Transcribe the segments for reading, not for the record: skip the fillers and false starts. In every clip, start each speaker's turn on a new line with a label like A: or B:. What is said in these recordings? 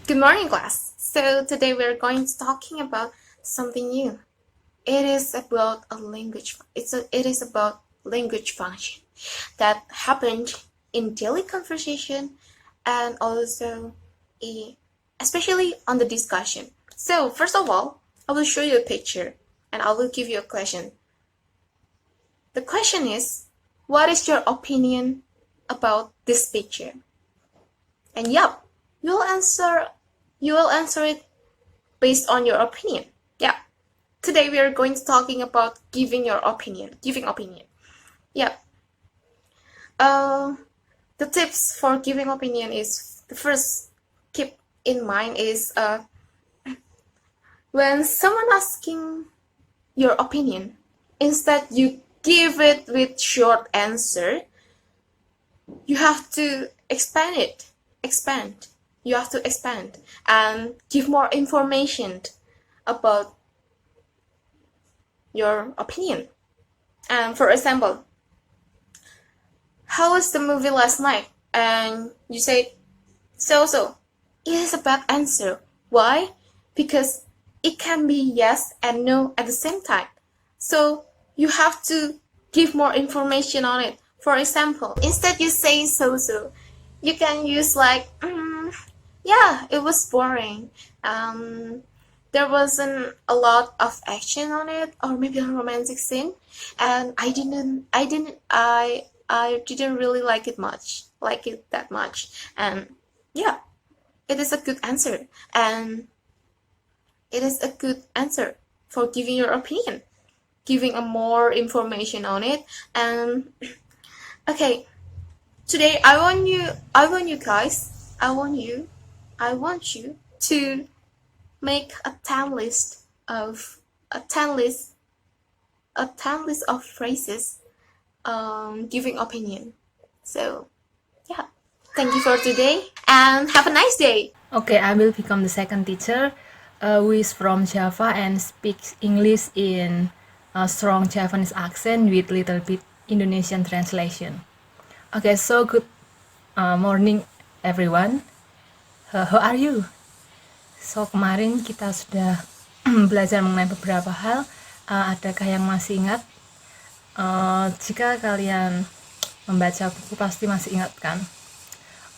A: Good morning, class. So today we're going to talking about something new. It is about a language. It is about language function that happened in daily conversation and also especially on the discussion. So first of all, I will show you a picture and I will give you a question. The question is, what is your opinion about this picture? And yup, you will answer it based on your opinion. Yeah. Today we are going to talking about giving opinion. Yeah. The tips for giving opinion is the first keep in mind is when someone asking your opinion, instead you give it with short answer, you have to expand. You have to expand and give more information about your opinion. And for example, how was the movie last night? And you say, so. It is a bad answer. Why? Because it can be yes and no at the same time. So you have to give more information on it. For example, instead you say so, you can use like, yeah, it was boring. There wasn't a lot of action on it, or maybe a romantic scene, and I didn't really like it that much. And yeah, it is a good answer, and it is a good answer for giving your opinion, giving a more information on it. And okay, today I want you to make a 10 list of a 10 list of phrases giving opinion. So yeah, thank you for today and have a nice day.
B: Okay, I will become the second teacher who is from Java and speaks English in a strong Javanese accent with little bit Indonesian translation. Okay, so good morning everyone. How are you? So kemarin kita sudah belajar mengenai beberapa hal. Adakah yang masih ingat? Jika kalian membaca buku pasti masih ingat kan?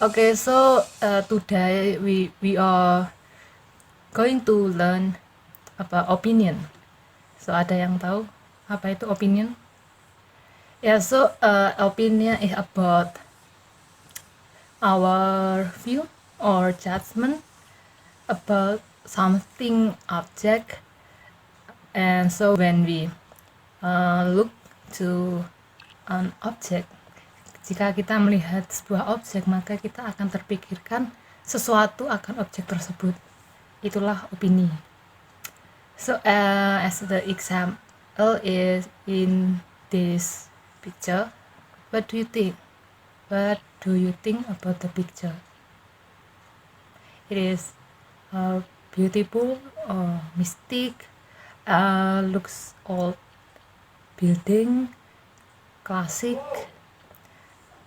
B: Okay, so today we are going to learn about opinion. So ada yang tahu apa itu opinion? Yeah, so opinion is about our view or judgment about something object. And so when we look to an object, jika kita melihat sebuah objek, maka kita akan terpikirkan sesuatu akan objek tersebut. Itulah opini. So as the example is in this picture, what do you think? What do you think about the picture? It is beautiful or mystic, looks old building, classic.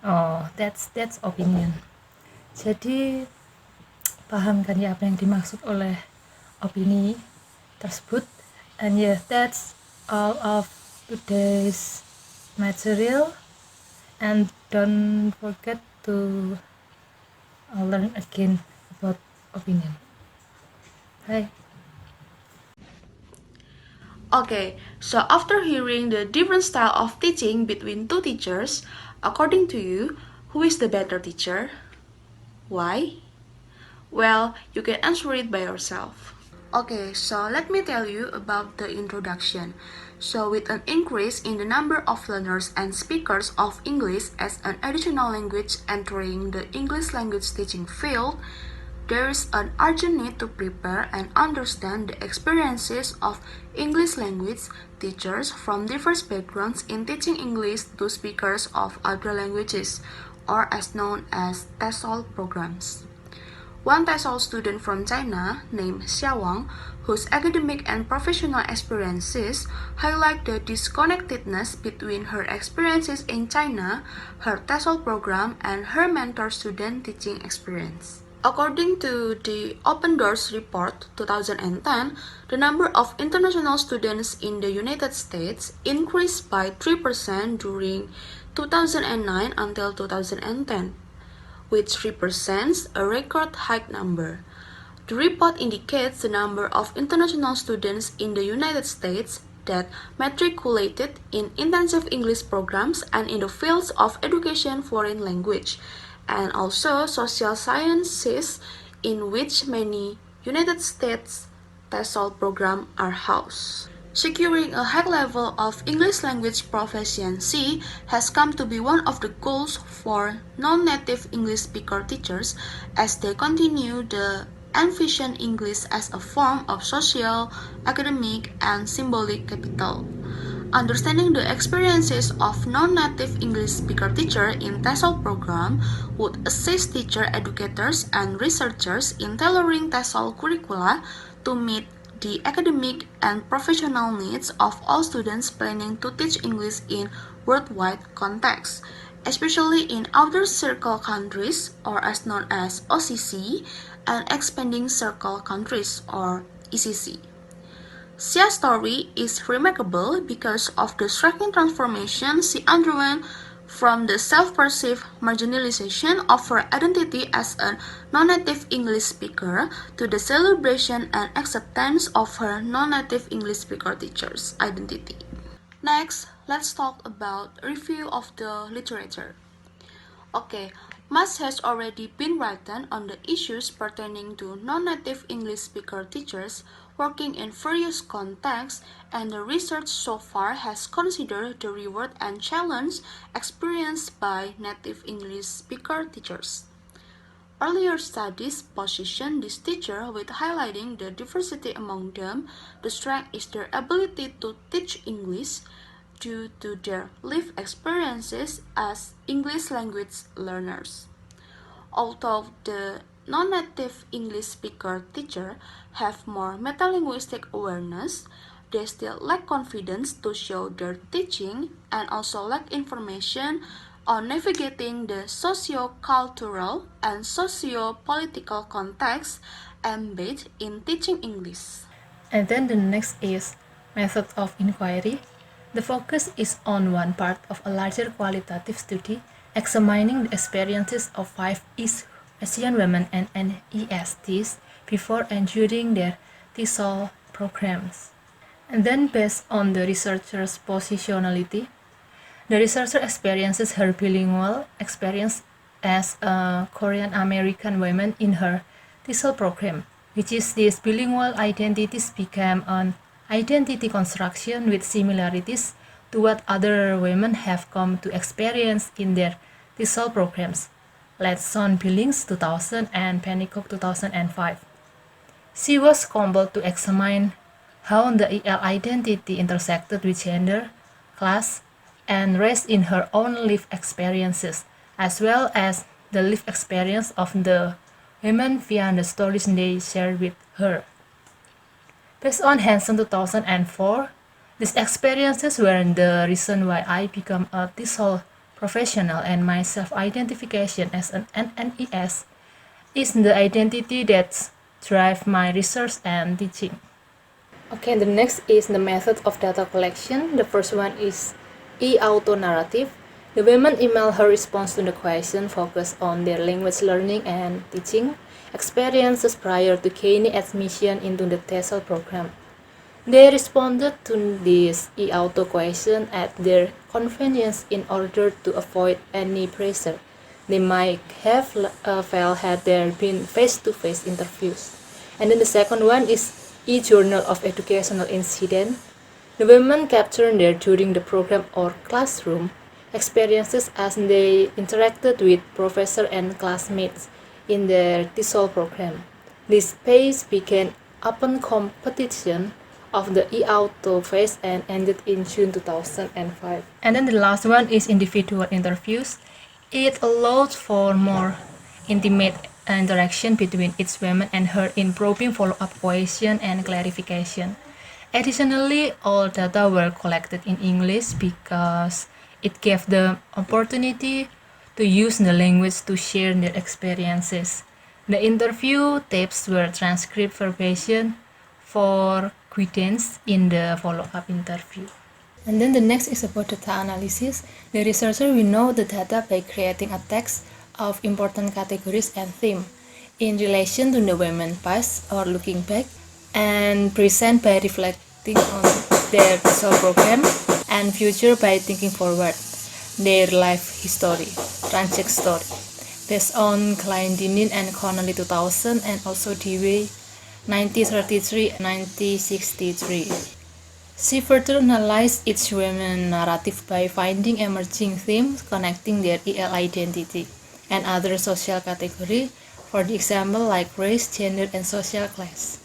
B: Oh, that's opinion. Jadi paham kan ya apa yang dimaksud oleh opini tersebut? And yes, that's all of today's material. And don't forget to learn again about opinion. Bye.
C: Okay, so after hearing the different style of teaching between two teachers, according to you, who is the better teacher? Why? Well, you can answer it by yourself. Okay, so let me tell you about the introduction. So with an increase in the number of learners and speakers of English as an additional language entering the English language teaching field, there is an urgent need to prepare and understand the experiences of English language teachers from diverse backgrounds in teaching English to speakers of other languages, or as known as TESOL programs. One TESOL student from China, named Xiaowang, whose academic and professional experiences highlight the disconnectedness between her experiences in China, her TESOL program, and her mentor-student teaching experience. According to the Open Doors Report 2010, the number of international students in the United States increased by 3% during 2009 until 2010, which represents a record high number. The report indicates the number of international students in the United States that matriculated in intensive English programs and in the fields of education foreign language, and also social sciences in which many United States TESOL programs are housed. Securing a high level of English language proficiency has come to be one of the goals for non-native English speaker teachers as they continue to envision English as a form of social, academic, and symbolic capital. Understanding the experiences of non-native English speaker teachers in TESOL program would assist teacher educators and researchers in tailoring TESOL curricula to meet the academic and professional needs of all students planning to teach English in worldwide context, especially in outer circle countries, or as known as OCC, and expanding circle countries, or ECC. Xia's story is remarkable because of the striking transformation she underwent from the self-perceived marginalization of her identity as a non-native English speaker to the celebration and acceptance of her non-native English speaker teacher's identity. Next, let's talk about review of the literature. Okay, much has already been written on the issues pertaining to non-native English speaker teachers working in various contexts, and the research so far has considered the reward and challenge experienced by native English speaker teachers. Earlier studies positioned this teacher with highlighting the diversity among them. The strength is their ability to teach English due to their lived experiences as English language learners. Although the non-native English speaker teacher have more metalinguistic awareness, they still lack confidence to show their teaching and also lack information on navigating the socio-cultural and socio-political context embedded in teaching English.
B: And then the next is method of inquiry. The focus is on one part of a larger qualitative study examining the experiences of 5 East Asian women and NESTs before and during their TESOL programs. And then based on the researcher's positionality, the researcher experiences her bilingual experience as a Korean American woman in her TESOL program, which is these bilingual identities became an identity construction with similarities to what other women have come to experience in their TESOL programs, like Son Billings 2000 and Pennycock 2005. She was compelled to examine how the EL identity intersected with gender, class, and race in her own lived experiences, as well as the lived experience of the women via the stories they shared with her. Based on Hansen 2004, these experiences were the reason why I became a TESOL professional, and my self-identification as an NNES is the identity that drives my research and teaching. Okay, the next is the method of data collection. The first one is e-auto narrative. The women email her response to the question focused on their language learning and teaching experiences prior to gaining admission into the TESOL program. They responded to this e-auto question at their convenience in order to avoid any pressure they might have felt had there been face-to-face interviews. And then the second one is e-journal of educational incident. The women captured their during the program or classroom experiences as they interacted with professor and classmates in their TESOL program. This space began open competition of the e-auto phase and ended in June 2005. And then the last one is individual interviews. It allows for more intimate interaction between each woman and her in probing follow-up questions and clarification. Additionally, all data were collected in English because it gave them opportunity to use the language to share their experiences. The interview tapes were transcribed verbatim for guidance in the follow-up interview. And then the next is about data analysis. The researcher will know the data by creating a text of important categories and theme in relation to the women past or looking back, and present by reflecting on their social program, and future by thinking forward their life history, trajectory, based on Klein-Dinin and Connolly 2000 and also Dewey 1933 and 1963. She further analyzed each women's narrative by finding emerging themes connecting their EL identity and other social categories, for the example like race, gender, and social class.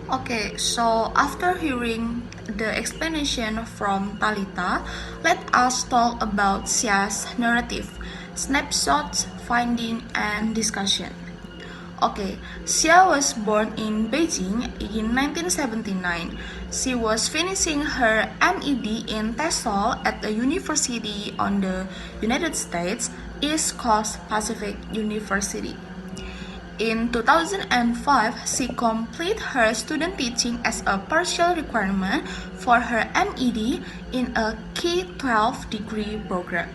C: Okay, so after hearing the explanation from Talita, let us talk about Xia's narrative, snapshots, finding, and discussion. Okay, Xia was born in Beijing in 1979. She was finishing her MED in TESOL at a university on the United States, East Coast Pacific University. In 2005, she completed her student teaching as a partial requirement for her MED in a K-12 degree program.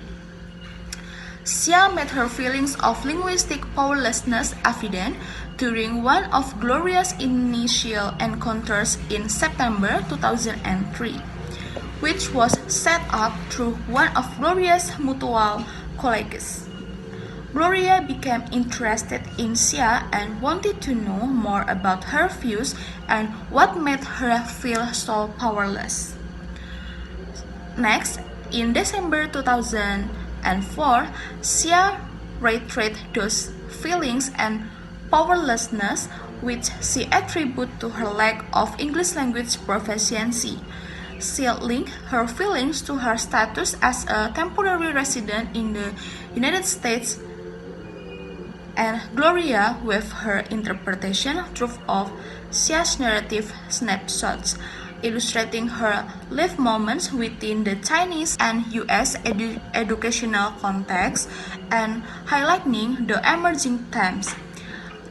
C: Xia made her feelings of linguistic powerlessness evident during one of Gloria's initial encounters in September 2003, which was set up through one of Gloria's mutual colleagues. Gloria became interested in Xia and wanted to know more about her views and what made her feel so powerless. Next, in December 2004, Xia reiterated those feelings and powerlessness which she attributed to her lack of English language proficiency. She linked her feelings to her status as a temporary resident in the United States, and Gloria with her interpretation of Xia's narrative snapshots, illustrating her life moments within the Chinese and US educational context and highlighting the emerging themes.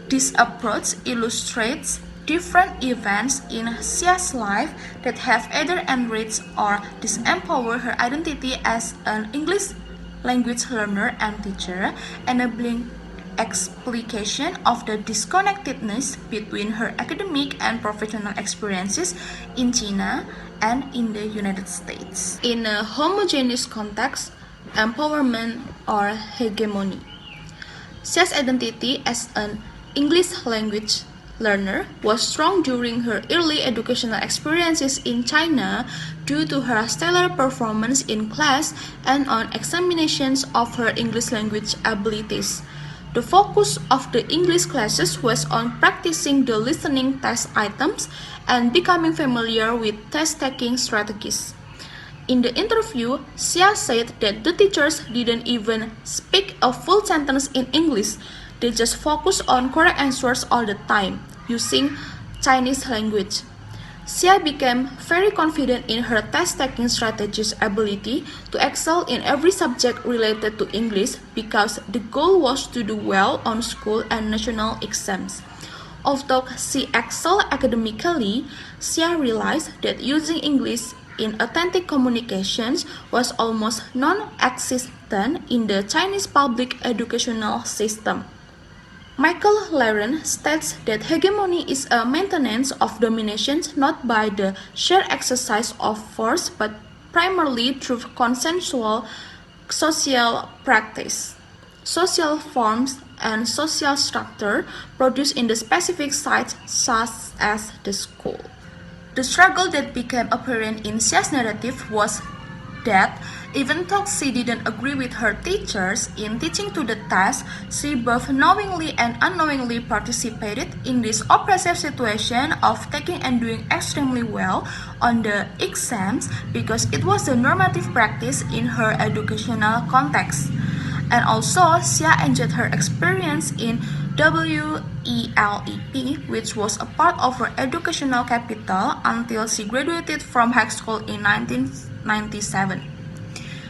C: This approach illustrates different events in Xia's life that have either enriched or disempowered her identity as an English language learner and teacher, enabling explication of the disconnectedness between her academic and professional experiences in China and in the United States. In a homogeneous context, empowerment or hegemony. Xia's identity as an English language learner was strong during her early educational experiences in China due to her stellar performance in class and on examinations of her English language abilities. The focus of the English classes was on practicing the listening test items and becoming familiar with test-taking strategies. In the interview, Xia said that the teachers didn't even speak a full sentence in English. They just focused on correct answers all the time, using Chinese language. Xia became very confident in her test-taking strategies ability to excel in every subject related to English because the goal was to do well on school and national exams. Although she excelled academically, Xia realized that using English in authentic communications was almost non-existent in the Chinese public educational system. Michael Laren states that hegemony is a maintenance of domination not by the sheer exercise of force but primarily through consensual social practice, social forms, and social structure produced in the specific sites such as the school. The struggle that became apparent in Xia's narrative was that even though she didn't agree with her teachers in teaching to the test, she both knowingly and unknowingly participated in this oppressive situation of taking and doing extremely well on the exams because it was a normative practice in her educational context. And also, Xia enjoyed her experience in WELEP, which was a part of her educational capital until she graduated from high school in 1997.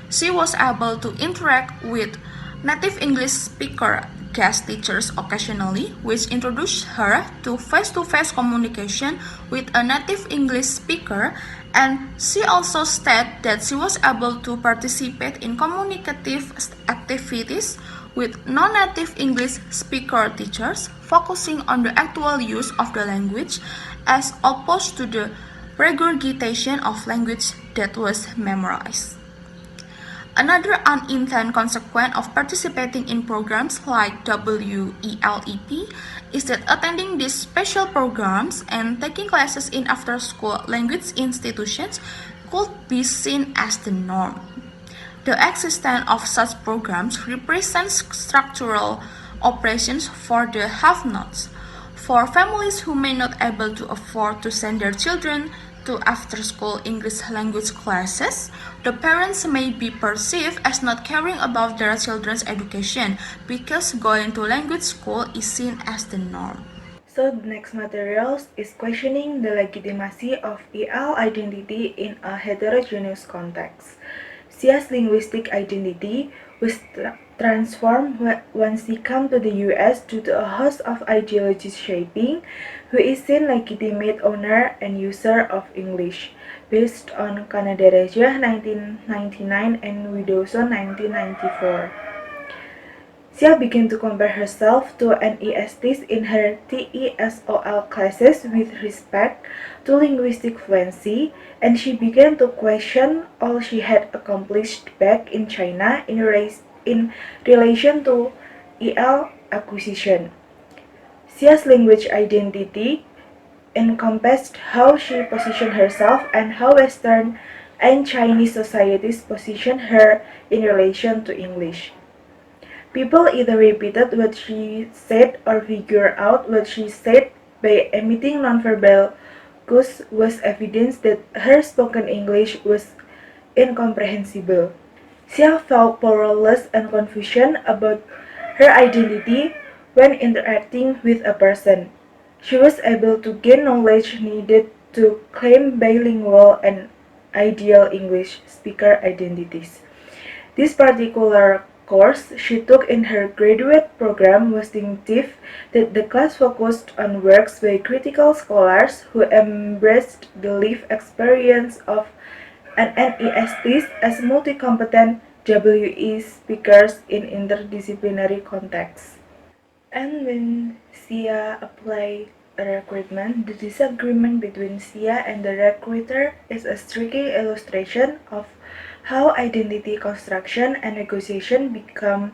C: She was able to interact with native English speakers, guest teachers occasionally, which introduced her to face-to-face communication with a native English speaker, and she also stated that she was able to participate in communicative activities with non-native English speaker teachers, focusing on the actual use of the language as opposed to the regurgitation of language that was memorized. Another unintended consequence of participating in programs like WELEP is that attending these special programs and taking classes in after-school language institutions could be seen as the norm. The existence of such programs represents structural oppressions for the have-nots. For families who may not be able to afford to send their children to after-school English language classes, the parents may be perceived as not caring about their children's education because going to language school is seen as the norm.
D: So the next materials is questioning the legitimacy of EL identity in a heterogeneous context. Sia's linguistic identity was transformed when she came to the US due to a host of ideologies shaping who is seen legitimate owner and user of English, based on Kanadaraja 1999 and Widoso 1994. Sia began to compare herself to NESTs in her TESOL classes with respect to linguistic fluency, and she began to question all she had accomplished back in China in relation to EL acquisition. Sia's language identity encompassed how she positioned herself and how Western and Chinese societies position her in relation to English. People either repeated what she said or figured out what she said by emitting nonverbal cues was evidence that her spoken English was incomprehensible. Xia felt powerless and confusion about her identity when interacting with a person. She was able to gain knowledge needed to claim bilingual and ideal English speaker identities. This particular course she took in her graduate program was distinctive that the class focused on works by critical scholars who embraced the lived experience of NESTs as multi-competent WE speakers in interdisciplinary contexts. And when Sia applied a recruitment, the disagreement between Sia and the recruiter is a striking illustration of how identity construction and negotiation become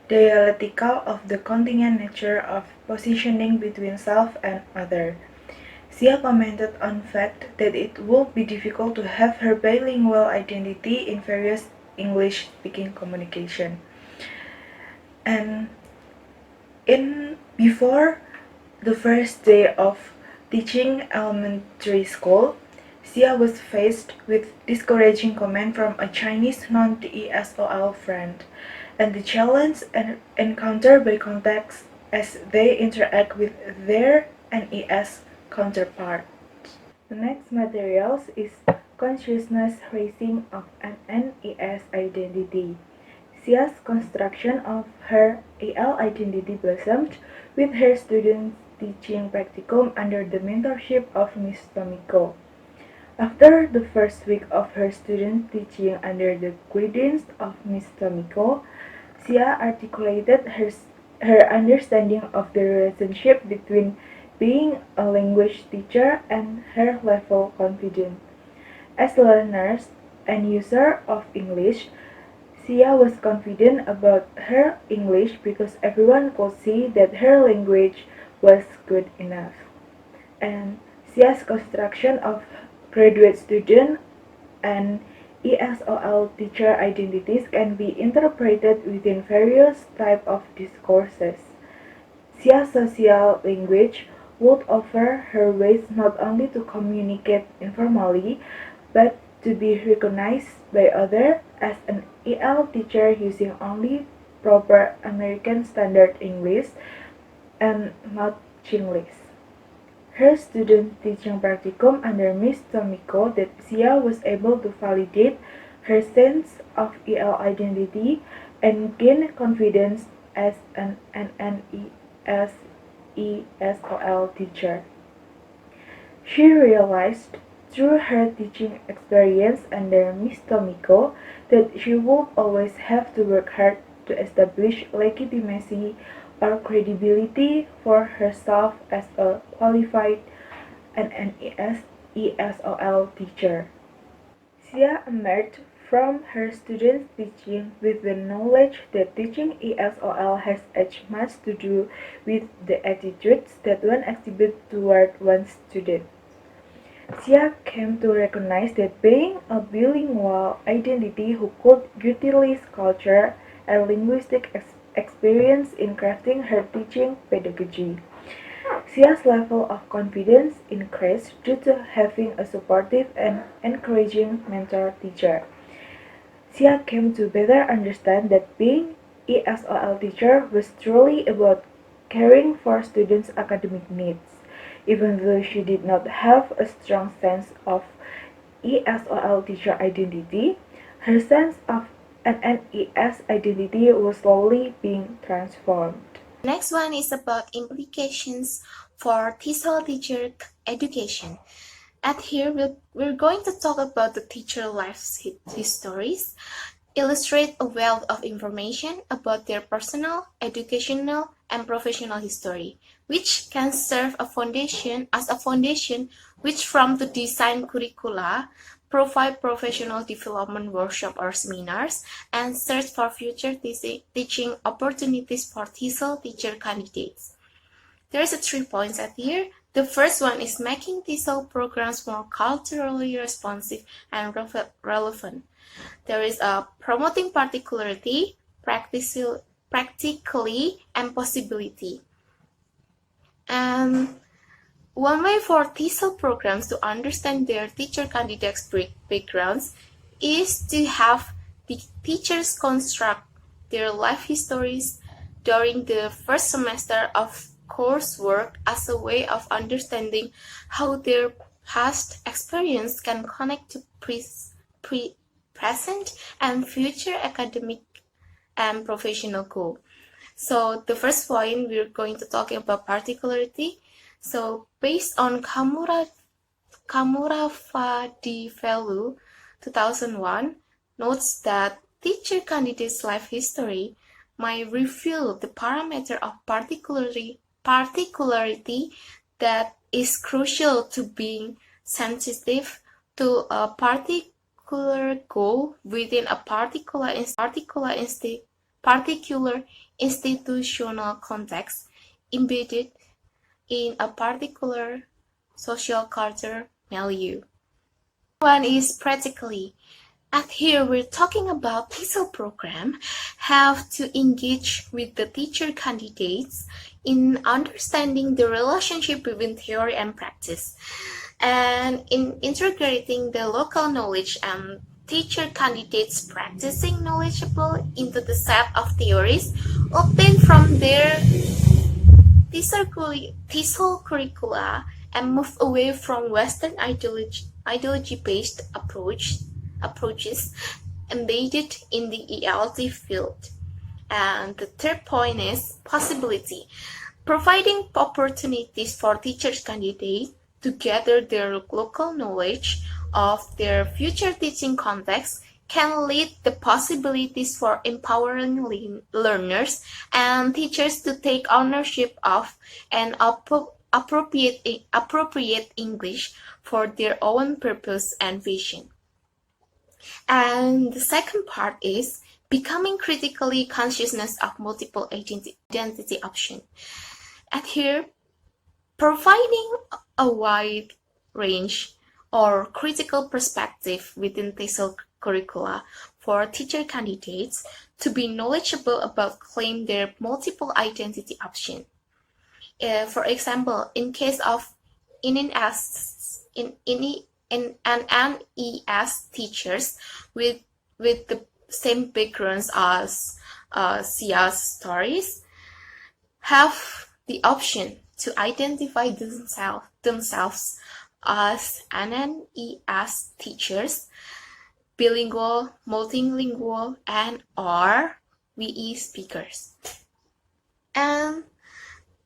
D: dialectical of the contingent nature of positioning between self and other. Sia commented on the fact that it would be difficult to have her bilingual identity in various English-speaking communication. And before the first day of teaching elementary school, Sia was faced with discouraging comment from a Chinese non-TESOL friend, and the challenge encountered by contacts as they interact with their NES counterpart. The next materials is consciousness raising of an NES identity. Sia's construction of her EL identity blossomed with her students teaching practicum under the mentorship of Miss Tomiko. After the first week of her student teaching under the guidance of Miss Tomiko, Sia articulated her understanding of the relationship between being a language teacher and her level confidence. As learners and user of English, Sia was confident about her English because everyone could see that her language was good enough. And Sia's construction of graduate student and ESOL teacher identities can be interpreted within various types of discourses. Sia's social language would offer her ways not only to communicate informally, but to be recognized by others as an EL teacher using only proper American Standard English and not Chinglish. Her student teaching practicum under Miss Tomiko that Sia was able to validate her sense of EL identity and gain confidence as an NNESESOL teacher. She realized through her teaching experience under Miss Tomiko that she would always have to work hard to establish legitimacy or credibility for herself as a qualified NNES-ESOL teacher. Sia emerged from her students' teaching with the knowledge that teaching ESOL has as much to do with the attitudes that one exhibits toward one's student. Sia came to recognize that being a bilingual identity who could utilize culture and linguistic experience in crafting her teaching pedagogy. Sia's level of confidence increased due to having a supportive and encouraging mentor teacher. Sia came to better understand that being ESOL teacher was truly about caring for students' academic needs. Even though she did not have a strong sense of ESOL teacher identity, her sense of an NES identity was slowly being transformed.
A: Next one is about implications for TESOL teacher education. At here, we're going to talk about the teacher life histories, illustrate a wealth of information about their personal, educational, and professional history, which can serve as a foundation which from the design curricula, provide professional development workshop or seminars, and search for future teaching opportunities for TESOL teacher candidates. There's 3 points at here. The first one is making TESOL programs more culturally responsive and relevant. There is a promoting particularity, practically, and possibility. And one way for TESOL programs to understand their teacher candidates' backgrounds is to have the teachers construct their life histories during the first semester of coursework as a way of understanding how their past experience can connect to present and future academic and professional goal. So the first point we're going to talk about particularity. So based on Kamurafadivelu 2001 notes that teacher candidates' life history might reveal the parameter of particularity that is crucial to being sensitive to a particular goal within a particular institutional context embedded in a particular social culture milieu. One is practically. At here, we're talking about TESOL program have to engage with the teacher candidates in understanding the relationship between theory and practice, and in integrating the local knowledge and teacher candidates practicing knowledgeable into the set of theories obtained from their TESOL curricula and move away from Western ideology-based approaches embedded in the ELT field. And the third point is possibility, providing opportunities for teachers candidates to gather their local knowledge of their future teaching context can lead the possibilities for empowering learners and teachers to take ownership of and appropriate English for their own purpose and vision. And the second part is becoming critically consciousness of multiple identity options. At here, providing a wide range or critical perspective within TESOL curricula for teacher candidates to be knowledgeable about claim their multiple identity option. For example, in case of NES teachers with the same backgrounds as Sia's stories, have the option to identify themselves as NNES teachers, bilingual, multilingual, and or VE speakers. and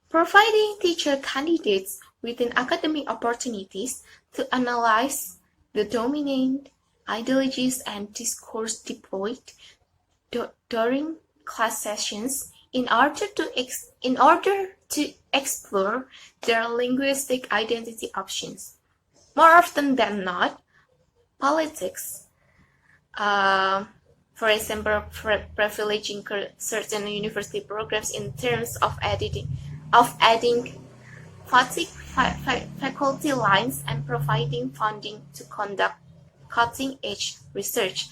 A: providing teacher candidates with academic opportunities to analyze the dominant ideologies and discourse deployed during class sessions in order to explore their linguistic identity options. More often than not, politics, for example, privileging certain university programs in terms of adding faculty lines and providing funding to conduct cutting-edge research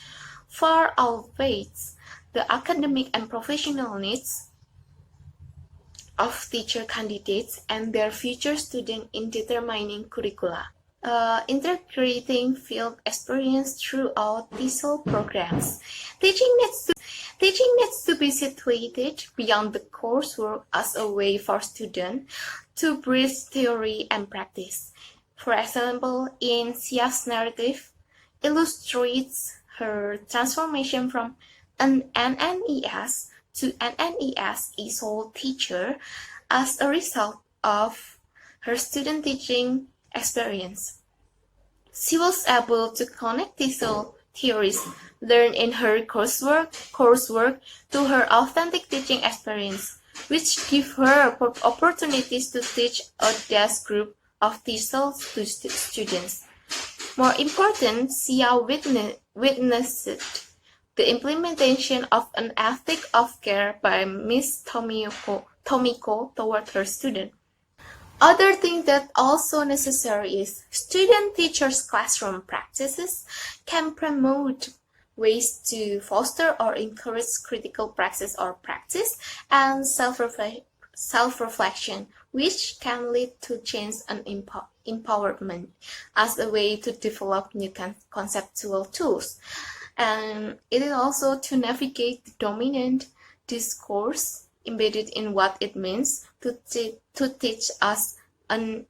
A: far outweighs the academic and professional needs of teacher candidates and their future students in determining curricula. Integrating field experience throughout TESOL programs. Teaching needs to be situated beyond the coursework as a way for students to bridge theory and practice. For example, in Sia's narrative, illustrates her transformation from an NNES to an NES ESOL teacher as a result of her student teaching experience. She was able to connect TESOL theories learned in her coursework to her authentic teaching experience, which give her opportunities to teach a desk group of TESOL students. More important, Sia witnessed the implementation of an ethic of care by Miss Tomiko toward her student. Other thing that also necessary is student-teachers classroom practices can promote ways to foster or encourage critical practice and self-reflection, which can lead to change and empowerment as a way to develop new conceptual tools. And it is also to navigate the dominant discourse embedded in what it means to teach as an